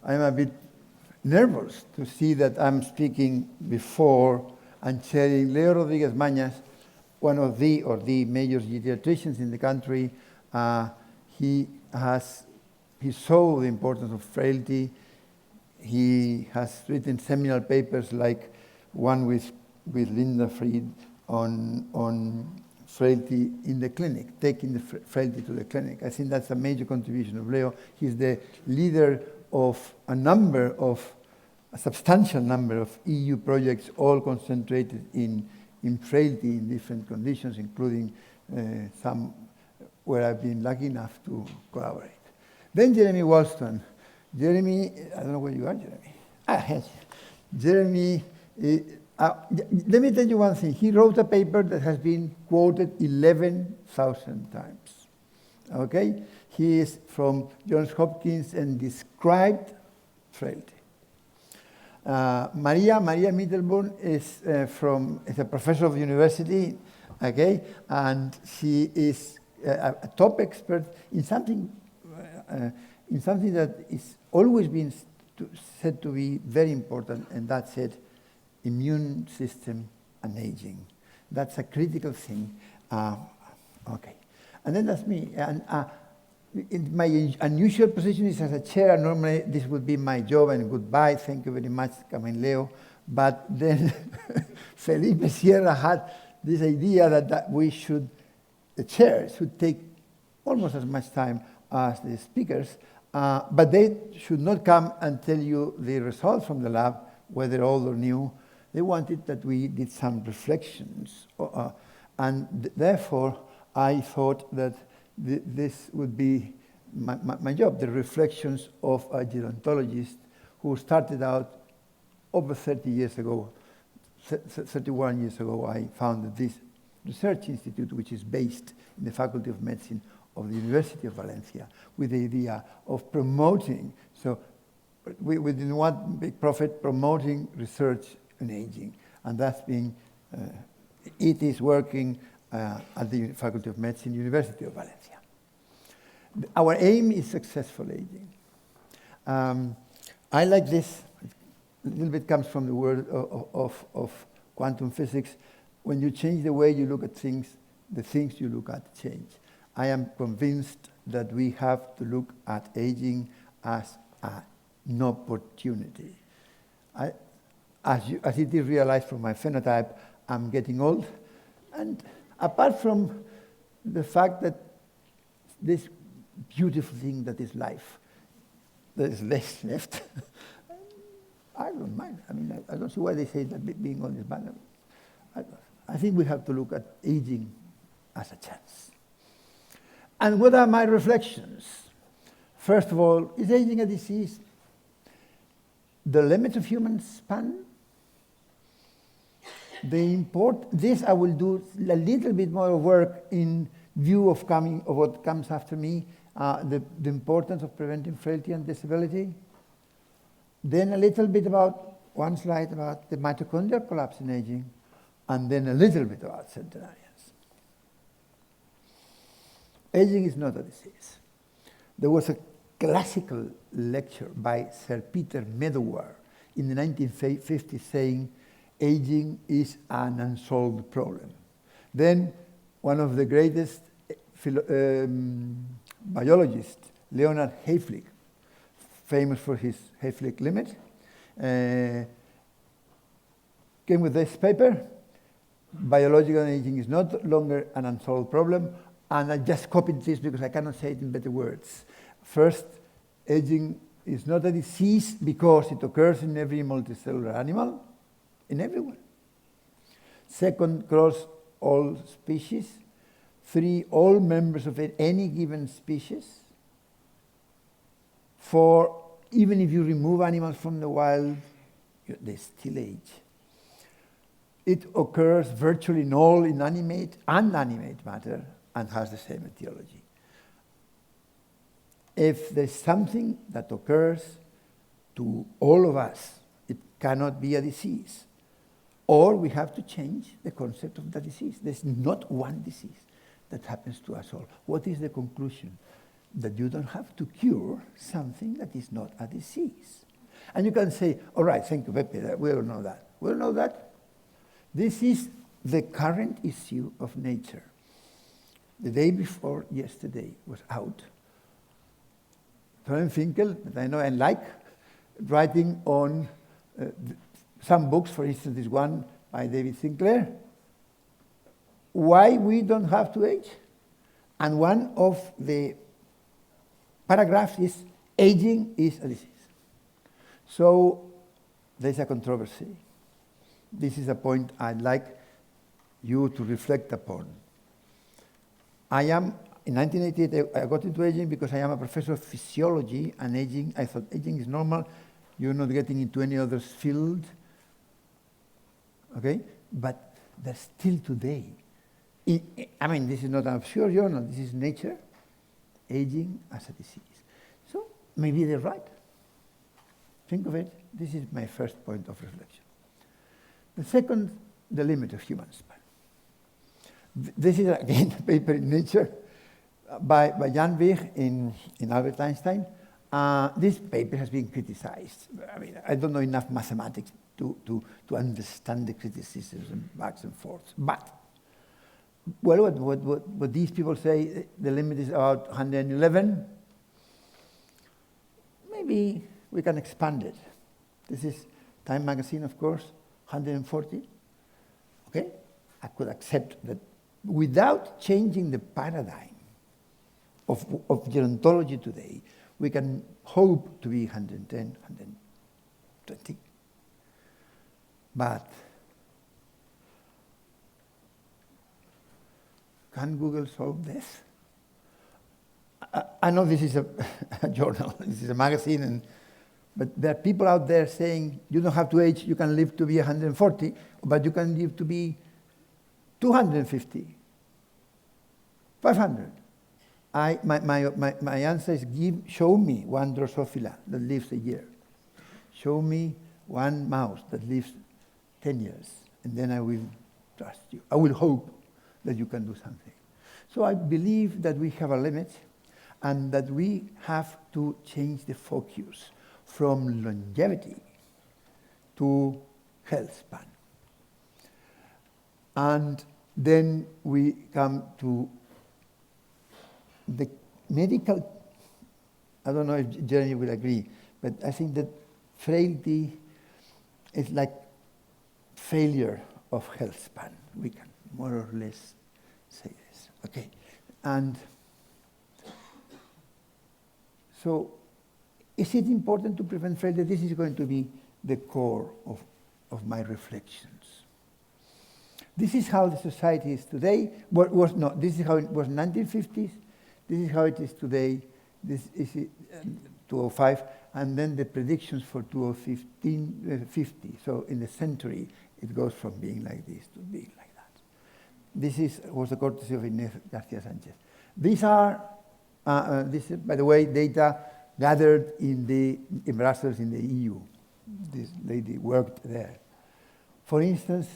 I'm a bit nervous to see that I'm speaking before and chairing Leo Rodriguez Mañas, one of the major geriatricians in the country. He saw the importance of frailty. He has written seminal papers like one with Linda Fried on frailty in the clinic, taking the frailty to the clinic. I think that's a major contribution of Leo. He's the leader of a substantial number of EU projects, all concentrated in frailty in different conditions, including some where I've been lucky enough to collaborate. Then Jeremy Wollstone. Jeremy, I don't know where you are, Jeremy. Yes. Jeremy, let me tell you one thing. He wrote a paper that has been quoted 11,000 times. Okay? He is from Johns Hopkins and described frailty. Maria Mittelburn is a professor of the university, okay, and she is a top expert in something that is always been said to be very important, and that's it, immune system and aging. That's a critical thing. Okay, and then that's me. And in my unusual position is as a chair. Normally this would be my job, and goodbye. Thank you very much, Carmen Leo. But then Felipe Sierra had this idea that the chair should take almost as much time as the speakers, but they should not come and tell you the results from the lab, whether old or new. They wanted that we did some reflections, and therefore I thought that this would be my job, the reflections of a gerontologist who started out over 30 years ago. 31 years ago, I founded this research institute, which is based in the Faculty of Medicine of the University of Valencia, with the idea of promoting, so within one big profit, promoting research in aging. And that's been, it is working at the Faculty of Medicine, University of Valencia. Our aim is successful aging. I like this, a little bit comes from the word of quantum physics. When you change the way you look at things, the things you look at change. I am convinced that we have to look at aging as an opportunity. As it is realized from my phenotype, I'm getting old. And apart from the fact that this beautiful thing that is life, there is less left, I don't mind. I mean, I don't see why they say that being old is bad. I think we have to look at aging as a chance. And what are my reflections? First of all, is aging a disease? The limit of human span? This I will do a little bit more work in view of what comes after me, the importance of preventing frailty and disability. Then a little bit one slide about the mitochondrial collapse in aging, and then a little bit about centenarians. Aging is not a disease. There was a classical lecture by Sir Peter Medawar in the 1950s saying, aging is an unsolved problem. Then one of the greatest biologists, Leonard Hayflick, famous for his Hayflick limit, came with this paper, biological aging is not longer an unsolved problem, and I just copied this because I cannot say it in better words. First, aging is not a disease because it occurs in every multicellular animal, in everyone. Second, across all species. 3, all members of any given species. 4, even if you remove animals from the wild, they still age. It occurs virtually in all inanimate and animate matter and has the same etiology. If there's something that occurs to all of us, it cannot be a disease. Or we have to change the concept of the disease. There's not one disease that happens to us all. What is the conclusion? that you don't have to cure something that is not a disease. And you can say, all right, thank you, Pepe, we all know that. We all know that. This is the current issue of Nature. The day before yesterday was out. Florian Finkel, that I know and like, writing on some books, for instance, this one by David Sinclair, why we don't have to age. And one of the paragraphs is, aging is a disease. So there's a controversy. This is a point I'd like you to reflect upon. In 1988, I got into aging because I am a professor of physiology, and aging, I thought aging is normal. You're not getting into any other field. Okay? But there's still today. I mean, this is not an obscure journal. This is Nature, aging as a disease. So maybe they're right. Think of it. This is my first point of reflection. The second, the limit of human span. This is, again, a paper in Nature by Jan Wig in Albert Einstein. This paper has been criticized. I mean, I don't know enough mathematics to understand the criticisms and backs and forths. But, well, what these people say, the limit is about 111. Maybe we can expand it. This is Time magazine, of course, 140. Okay? I could accept that without changing the paradigm of gerontology today, we can hope to be 110, 120. But can Google solve this? I know this is a journal, this is a magazine, but there are people out there saying you don't have to age, you can live to be 140, but you can live to be 250, 500. My answer is show me one Drosophila that lives a year. Show me one mouse that lives 10 years, and then I will trust you. I will hope that you can do something. So I believe that we have a limit, and that we have to change the focus from longevity to health span. And then we come to the medical, I don't know if Jeremy will agree, but I think that frailty is like failure of health span. We can more or less say this. Okay, and so is it important to prevent failure? This is going to be the core of my reflections. This is how the society is today. This is how it was in the 1950s. This is how it is today. This is 2005, and then the predictions for 2050. So in the century, it goes from being like this to being like that. This was the courtesy of Inés García Sánchez. These are, this is, by the way, data gathered in Brussels in the EU. This lady worked there. For instance,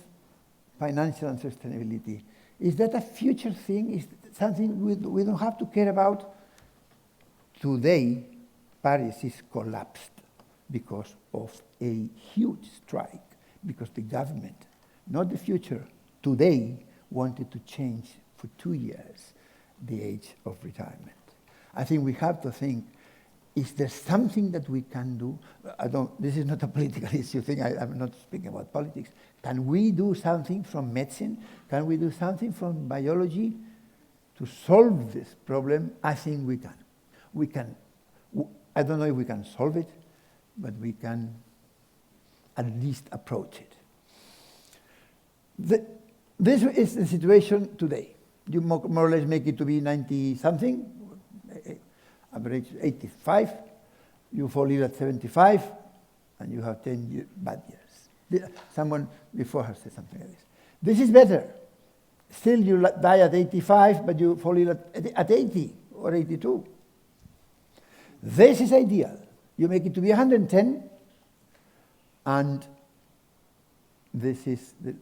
financial unsustainability. Is that a future thing? Is something we don't have to care about? Today, Paris is collapsed because of a huge strike, because the government, not the future, today wanted to change for 2 years the age of retirement. I think we have to think, is there something that we can do? This is not a political issue thing, I'm not speaking about politics. Can we do something from medicine? Can we do something from biology to solve this problem? I think we can. We can. I don't know if we can solve it, but we can at least approach it. This is the situation today. You more or less make it to be 90-something, average 85. You fall ill at 75, and you have 10 bad years. Someone before has said something like this. This is better. Still, you die at 85, but you fall ill at 80 or 82. This is ideal. You make it to be 110, and this is the...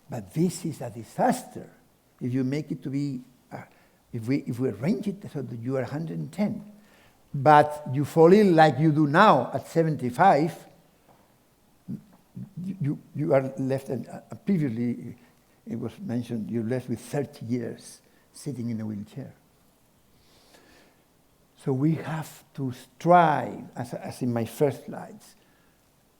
But this is a disaster. If you make it to be, if we arrange it so that you are 110, but you fall ill like you do now at 75, you are left, and previously it was mentioned, you're left with 30 years sitting in a wheelchair. So we have to strive, as in my first slides,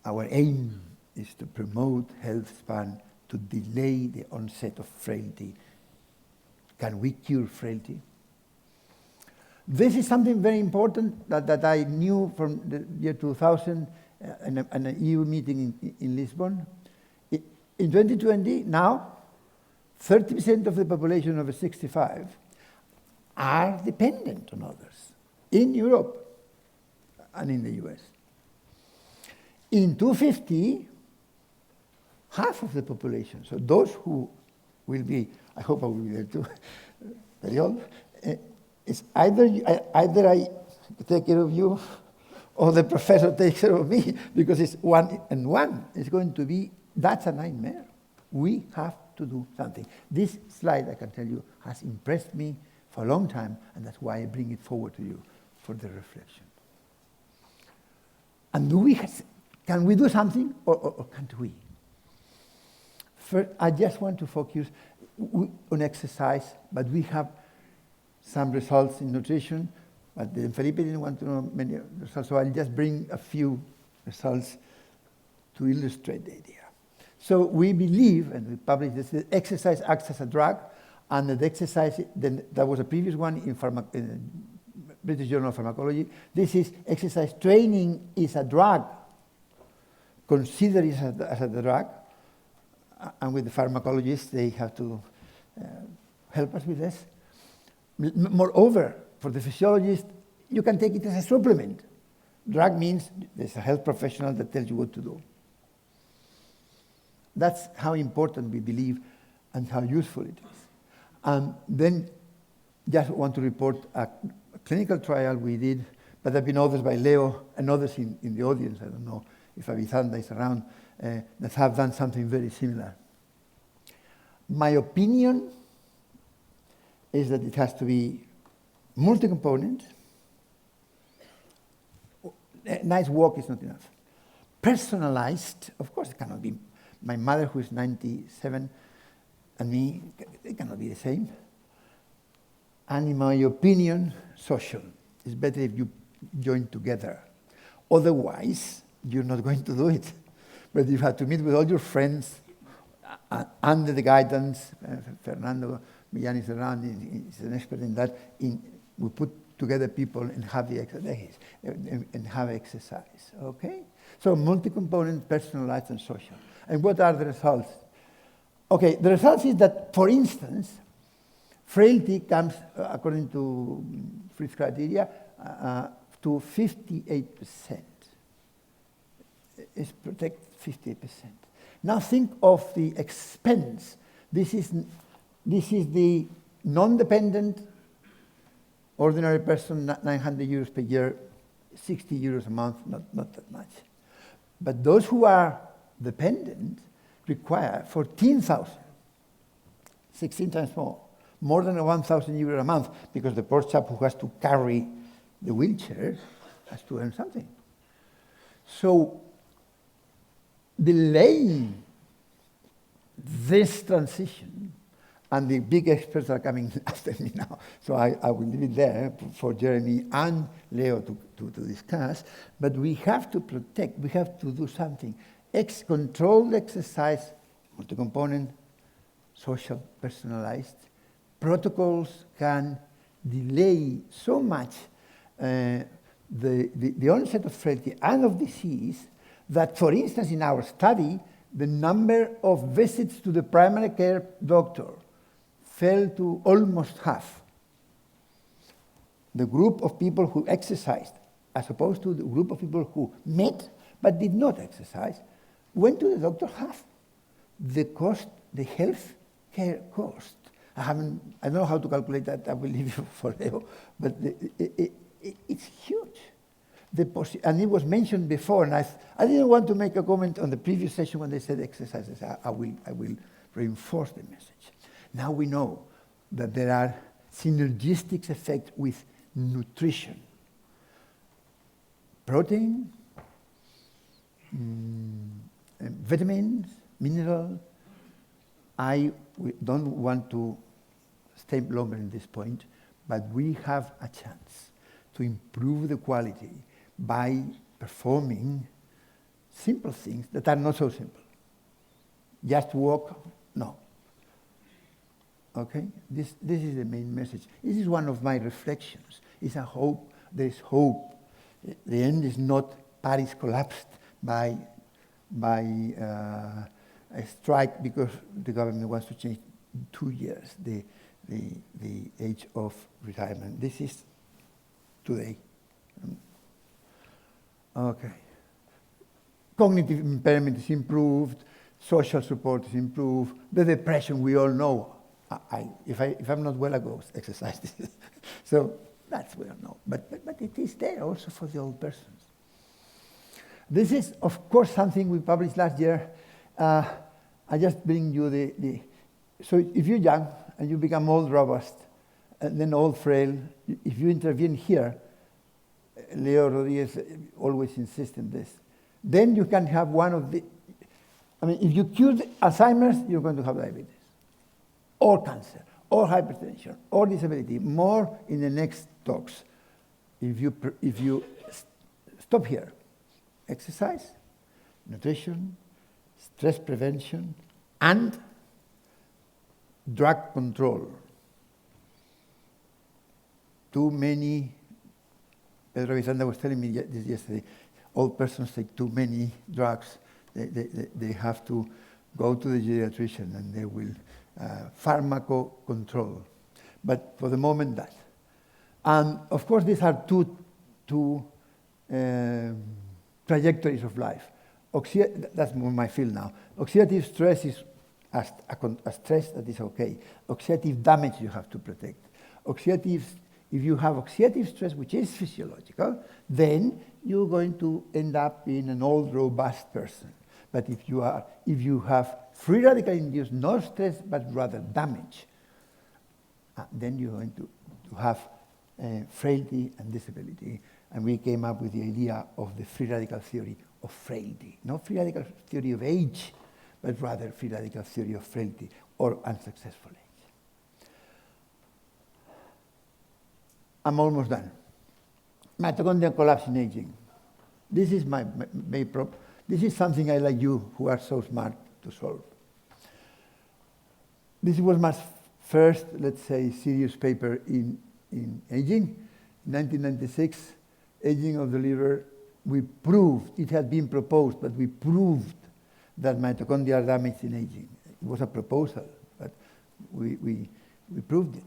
our aim is to promote health span, to delay the onset of frailty. Can we cure frailty? This is something very important that I knew from the year 2000 in an EU meeting in Lisbon. In 2020, now, 30% of the population over 65 are dependent on others in Europe and in the US. In 2050, half of the population, so those who will be, I hope I will be there too, very old, it's either I take care of you or the professor takes care of me, because it's 1 and 1. It's going to be, that's a nightmare. We have to do something. This slide, I can tell you, has impressed me for a long time, and that's why I bring it forward to you for the reflection. And can we do something, or can't we? First, I just want to focus on exercise, but we have some results in nutrition, but Felipe didn't want to know many results, so I'll just bring a few results to illustrate the idea. So we believe, and we published this, that exercise acts as a drug, and that exercise, then there was a previous one in British Journal of Pharmacology. This is exercise training is a drug. Consider it as a drug, and with the pharmacologists, they have to help us with this. Moreover, for the physiologist, you can take it as a supplement. Drug means there's a health professional that tells you what to do. That's how important we believe and how useful it is. Then just want to report a clinical trial we did, but there have been others by Leo and others in the audience, I don't know if Avizanda is around, that have done something very similar. My opinion is that it has to be multi-component. A nice walk is not enough. Personalized, of course, it cannot be. My mother, who is 97, and me, it cannot be the same. And in my opinion, social. It's better if you join together. Otherwise, you're not going to do it. But you have to meet with all your friends under the guidance. Fernando Millán is around, he's an expert in that. We put together people and have the exercise, and have exercise, okay? So multi-component, personalized, and social. And what are the results? Okay, the results is that, for instance, frailty comes, according to Fritz criteria, to 58%. It's protect 58%. Now think of the expense. This is the non-dependent ordinary person, 900 euros per year, 60 euros a month, not that much. But those who are dependent require 14,000, 16 times more than 1,000 euros a month, because the poor chap who has to carry the wheelchair has to earn something. So delaying this transition, and the big experts are coming after me now, so I will leave it there for Jeremy and Leo to discuss, but we have to protect, we have to do something. Controlled exercise, multi-component, social, personalized. Protocols can delay so much the onset of frailty and of disease that, for instance, in our study, the number of visits to the primary care doctor fell to almost half. The group of people who exercised, as opposed to the group of people who met but did not exercise, went to the doctor half. The cost, the health care cost, I don't know how to calculate that, I will leave it for Leo, but it's huge. And it was mentioned before, and I didn't want to make a comment on the previous session when they said exercises. I will reinforce the message. Now we know that there are synergistic effect with nutrition. Protein, vitamins, minerals. I don't want to stay longer in this point, but we have a chance to improve the quality by performing simple things that are not so simple. Just walk, no. Okay? This is the main message. This is one of my reflections. It's a hope. There's hope. The end is not Paris collapsed by a strike because the government wants to change in 2 years the age of retirement. This is today. Okay. Cognitive impairment is improved. Social support is improved. The depression we all know. If I'm not well, I go exercise. So that's well known. But it is there also for the old persons. This is, of course, something we published last year. I just bring you so if you're young and you become old robust, and then old frail, if you intervene here, Leo Rodriguez always insists on this, then you can have one of the, if you cure Alzheimer's, you're going to have diabetes, or cancer, or hypertension, or disability, more in the next talks. If you stop here, exercise, nutrition, stress prevention, and drug control. Too many, Pedro Vicenda was telling me this yesterday, old persons take too many drugs. They have to go to the geriatrician and they will pharmaco control. But for the moment, that. And of course, these are two trajectories of life. That's more my field now. Oxidative stress is a stress that is okay. Oxidative damage you have to protect. If you have oxidative stress, which is physiological, then you're going to end up being an old, robust person. But if you have free radical induced, not stress, but rather damage, then you're going to have frailty and disability. And we came up with the idea of the free radical theory of frailty. Not free radical theory of age, but rather free radical theory of frailty or unsuccessful age. I'm almost done. Mitochondrial collapse in aging. This is my main problem. This is something I like you, who are so smart, to solve. This was my first, let's say, serious paper in aging. In 1996, aging of the liver, we proved, it had been proposed, but we proved that mitochondria are damaged in aging. It was a proposal, but we proved it.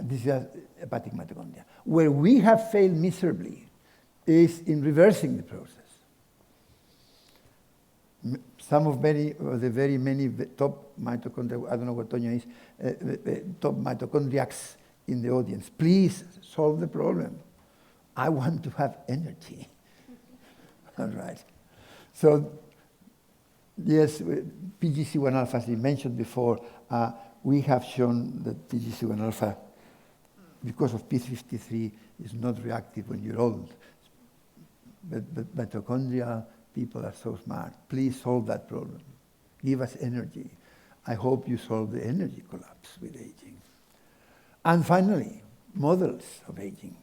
This is hepatic mitochondria. Where we have failed miserably is in reversing the process. Some of the very many top mitochondria, I don't know what Toño is, top mitochondriacs in the audience, please solve the problem. I want to have energy. All right. So, yes, PGC1 alpha, as I mentioned before, we have shown that PGC1 alpha, because of P53, is not reactive when you're old. But mitochondrial people are so smart. Please solve that problem. Give us energy. I hope you solve the energy collapse with aging. And finally, models of aging.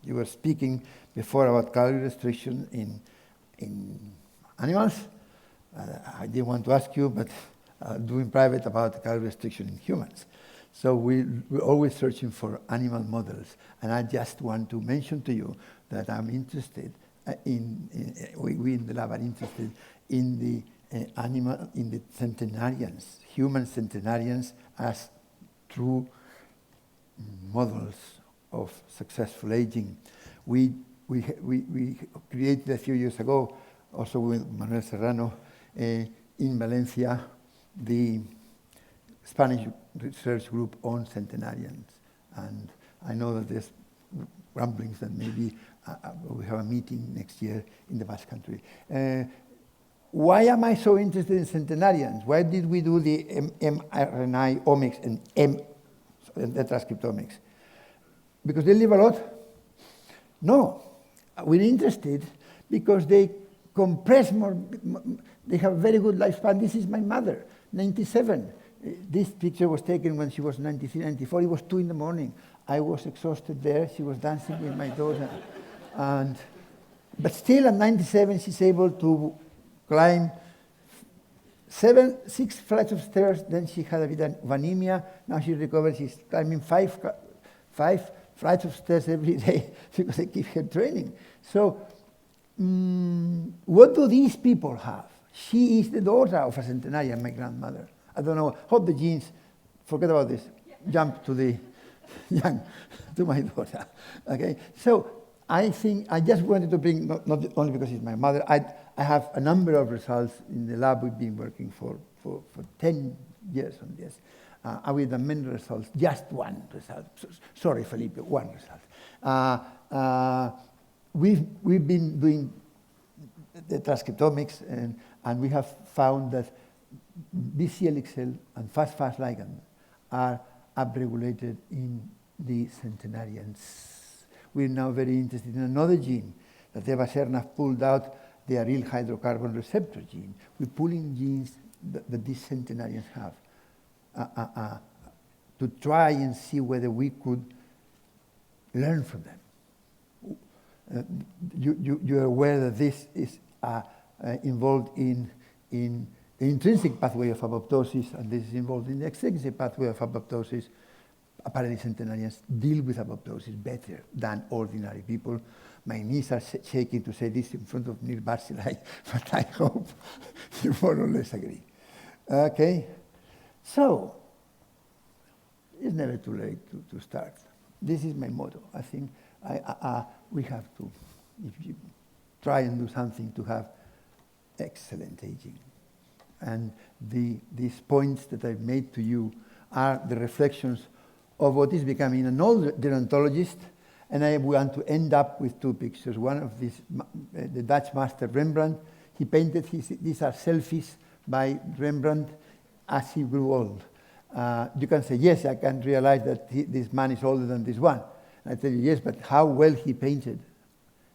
You were speaking before about calorie restriction in animals. I didn't want to ask you, but I'll do in private about calorie restriction in humans. So we're always searching for animal models. And I just want to mention to you that I'm interested we in the lab are interested in the in the centenarians, human centenarians as true models of successful aging. We created a few years ago, also with Manuel Serrano, in Valencia, the Spanish research group on centenarians. And I know that there's rumblings that maybe we have a meeting next year in the Basque Country. Why am I so interested in centenarians? Why did we do the mRNA omics and the transcriptomics. Because they live a lot? No. We're interested because they compress more, they have a very good lifespan. This is my mother, 97. This picture was taken when she was 93, 94. It was 2 in the morning. I was exhausted there. She was dancing with my daughter. But still at 97, she's able to climb 6 flights of stairs. Then she had a bit of anemia. Now she recovered. She's climbing 5 flights of stairs every day because they keep her training. So what do these people have? She is the daughter of a centenarian, my grandmother. I don't know, hope the genes, forget about this, jump to the young, to my daughter. Okay, so I think I just wanted to bring, not only because it's my mother, I have a number of results in the lab. We've been working for 10 years on this. With the many results, just one result. Sorry, Felipe, one result. We've been doing the transcriptomics, and we have found that BCL-XL and fast ligand are upregulated in the centenarians. We're now very interested in another gene that Eva Sernaf pulled out, the aryl hydrocarbon receptor gene. We're pulling genes that these centenarians have to try and see whether we could learn from them. You're aware that this is involved in the intrinsic pathway of apoptosis, and this is involved in the extrinsic pathway of apoptosis. Apparently, centenarians deal with apoptosis better than ordinary people. My knees are shaking to say this in front of Neil Barzilai, but I hope you more or less agree. Okay, so it's never too late to start. This is my motto. I think we have to, if you try and do something, to have excellent aging. And these points that I've made to you are the reflections of what is becoming an old gerontologist, and I want to end up with 2 pictures. One of these, the Dutch master Rembrandt, he painted these are selfies by Rembrandt as he grew old. You can say, yes, I can realize that this man is older than this one. And I tell you, yes, but how well he painted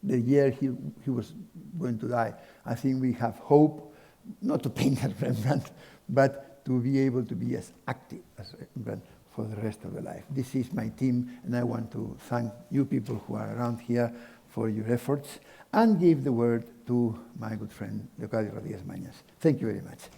the year he was going to die. I think we have hope, not to paint as Rembrandt, but to be able to be as active as Rembrandt for the rest of the life. This is my team, and I want to thank you people who are around here for your efforts, and give the word to my good friend, Leocadio Rodríguez Mañas. Thank you very much.